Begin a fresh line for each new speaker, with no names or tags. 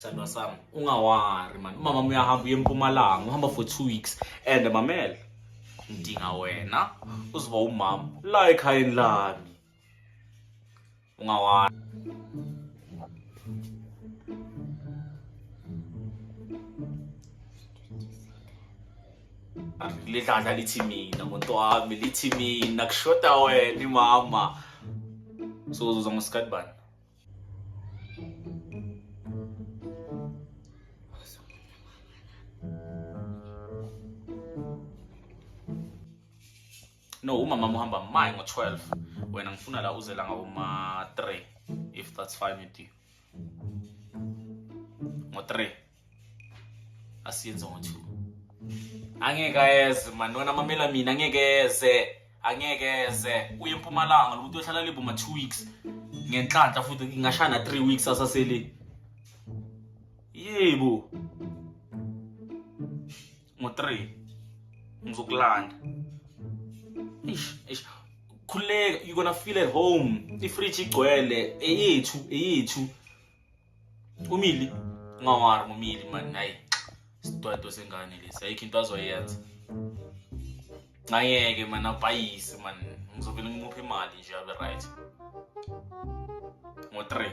Sandwa sami ungawari man, umama uyahamba uye eMpumalanga uhamba for 2 weeks and mamela ngidinga wena uzoba umama la ekhayeni lami ungawari. Lidlala lithi mina muntu wami, lithi mina kushoda wena mama. So uzoza ngosikhathi bani? No, umama uhamba mayi ngo-12 wena ngifuna la uze la ngoma-3 if that's fine with you. Ngo-3 asiyenze ngo-2 angeke eze man, wena mamela mina angeke eze uye eMpumalanga lo muntu uyohlala le boma 2 weeks ngenhlanhla futhi ngingashana 3 weeks asasele. Yebo ngo-3 ngizokulanda. Ish khuleka, you gonna feel at home. Ifridge igcwele eyethu umili ngawari umili man. Hayi sidwado sengane lesi ayikho into azoyenza. Ngayeke man abhayisi man, ngizovela ngimuphe imali nje abe right ngo-3.